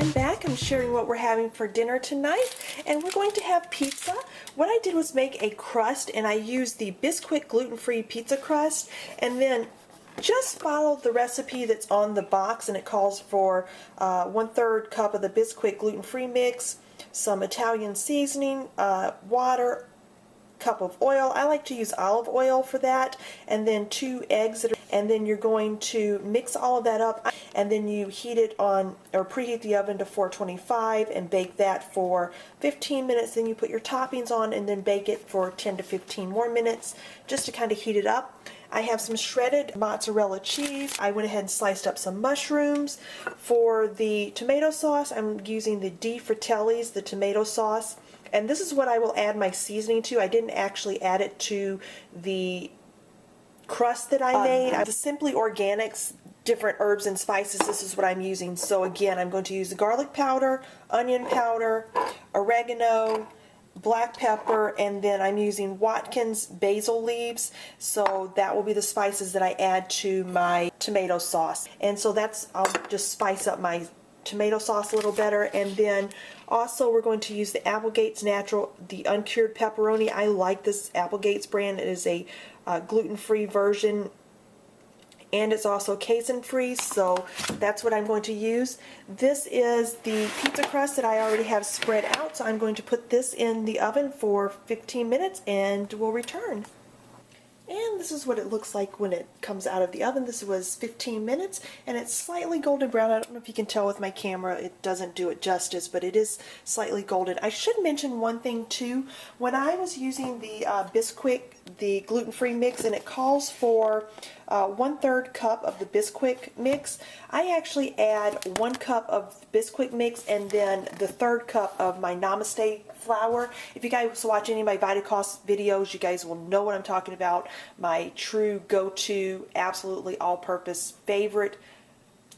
I'm back. I'm sharing what we're having for dinner tonight, and we're going to have pizza. What I did was make a crust, and I used the Bisquick gluten-free pizza crust, and then just followed the recipe that's on the box, and it calls for 1/3 cup of the Bisquick gluten-free mix, some Italian seasoning, water, cup of oil. I like to use olive oil for that, and then 2 eggs, and then you're going to mix all of that up, and then you heat it on, or preheat the oven to 425 and bake that for 15 minutes. Then you put your toppings on and then bake it for 10 to 15 more minutes just to kind of heat it up. I have some shredded mozzarella cheese. I went ahead and sliced up some mushrooms. For the tomato sauce, I'm using the Di Fratelli's, the tomato sauce. And this is what I will add my seasoning to. I didn't actually add it to the crust that I made. The Simply Organics, different herbs and spices, this is what I'm using. So again, I'm going to use the garlic powder, onion powder, oregano, black pepper, and then I'm using Watkins basil leaves. So that will be the spices that I add to my tomato sauce. And so that's, I'll just spice up my tomato sauce a little better. And then also we're going to use the Applegate's Natural, the uncured pepperoni. I like this Applegate's brand. It is a gluten-free version, and it's also casein-free, so that's what I'm going to use. This is the pizza crust that I already have spread out, so I'm going to put this in the oven for 15 minutes and we'll return. And this is what it looks like when it comes out of the oven. This was 15 minutes, and it's slightly golden brown. I don't know if you can tell with my camera, it doesn't do it justice, but it is slightly golden. I should mention one thing too. When I was using the Bisquick, the gluten-free mix, and it calls for 1/3 cup of the Bisquick mix, I actually add 1 cup of Bisquick mix and then the 1/3 cup of my Namaste flour. If you guys watch any of my Vitacost videos, you guys will know what I'm talking about. My true go-to, absolutely all-purpose favorite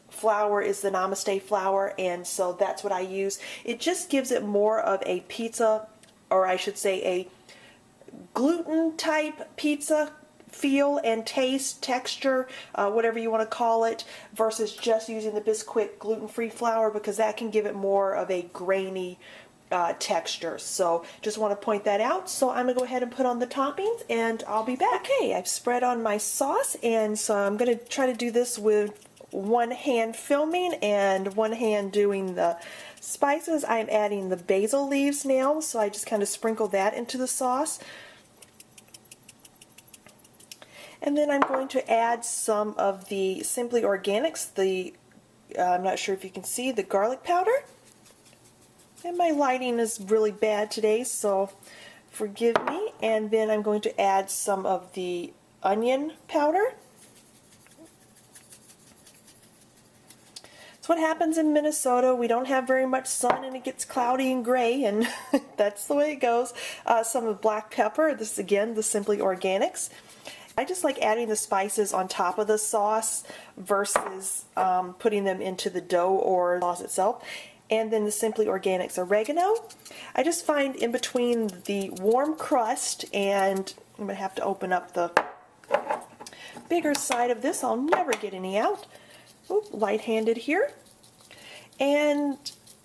flour is the Namaste flour, and so that's what I use. It just gives it more of a pizza, or I should say a gluten type pizza feel and taste, texture, whatever you want to call it, versus just using the Bisquick gluten-free flour, because that can give it more of a grainy texture. So just want to point that out. So I'm going to go ahead and put on the toppings, and I'll be back. Okay, I've spread on my sauce, and so I'm going to try to do this with one hand filming and one hand doing the spices. I'm adding the basil leaves now, so I just kind of sprinkle that into the sauce. And then I'm going to add some of the Simply Organics, the, I'm not sure if you can see, the garlic powder. And my lighting is really bad today, so forgive me. And then I'm going to add some of the onion powder. That's what happens in Minnesota. We don't have very much sun, and it gets cloudy and gray, and that's the way it goes. Some of black pepper. This is, again, the Simply Organics. I just like adding the spices on top of the sauce versus putting them into the dough or sauce itself. And then the Simply Organics oregano. I just find in between the warm crust, and I'm going to have to open up the bigger side of this. I'll never get any out. Oop, light-handed here. And,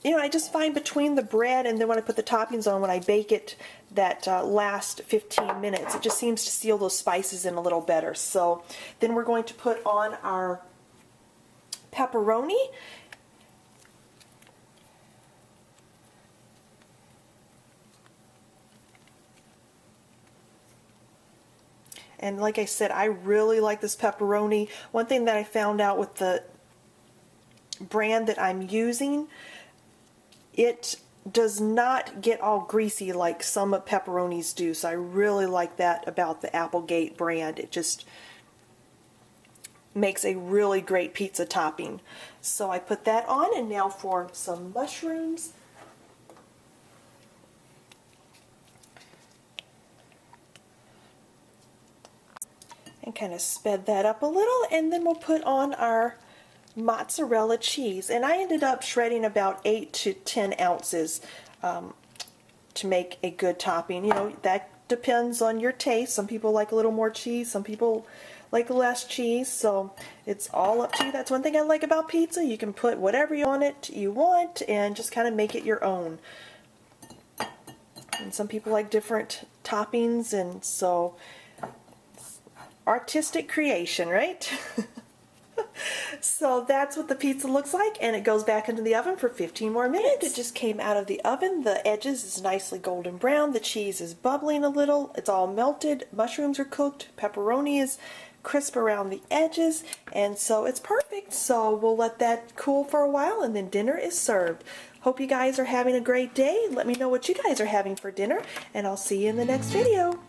you know, I just find between the bread and then when I put the toppings on, when I bake it, that last 15 minutes, it just seems to seal those spices in a little better. So then we're going to put on our pepperoni. And like I said, I really like this pepperoni. One thing that I found out with the brand that I'm using, it does not get all greasy like some pepperonis do. So I really like that about the Applegate brand. It just makes a really great pizza topping. So I put that on, and now for some mushrooms. And kind of sped that up a little, and then we'll put on our mozzarella cheese. And I ended up shredding about 8 to 10 ounces to make a good topping. You know, that depends on your taste. Some people like a little more cheese, some people like less cheese, so it's all up to you. That's one thing I like about pizza. You can put whatever you want and just kind of make it your own. And some people like different toppings, and so artistic creation, right? So that's what the pizza looks like, and it goes back into the oven for 15 more minutes. It just came out of the oven. The edges is nicely golden brown. The cheese is bubbling a little. It's all melted. Mushrooms are cooked. Pepperoni is crisp around the edges, and so it's perfect. So we'll let that cool for a while, and then dinner is served. Hope you guys are having a great day. Let me know what you guys are having for dinner, and I'll see you in the next video.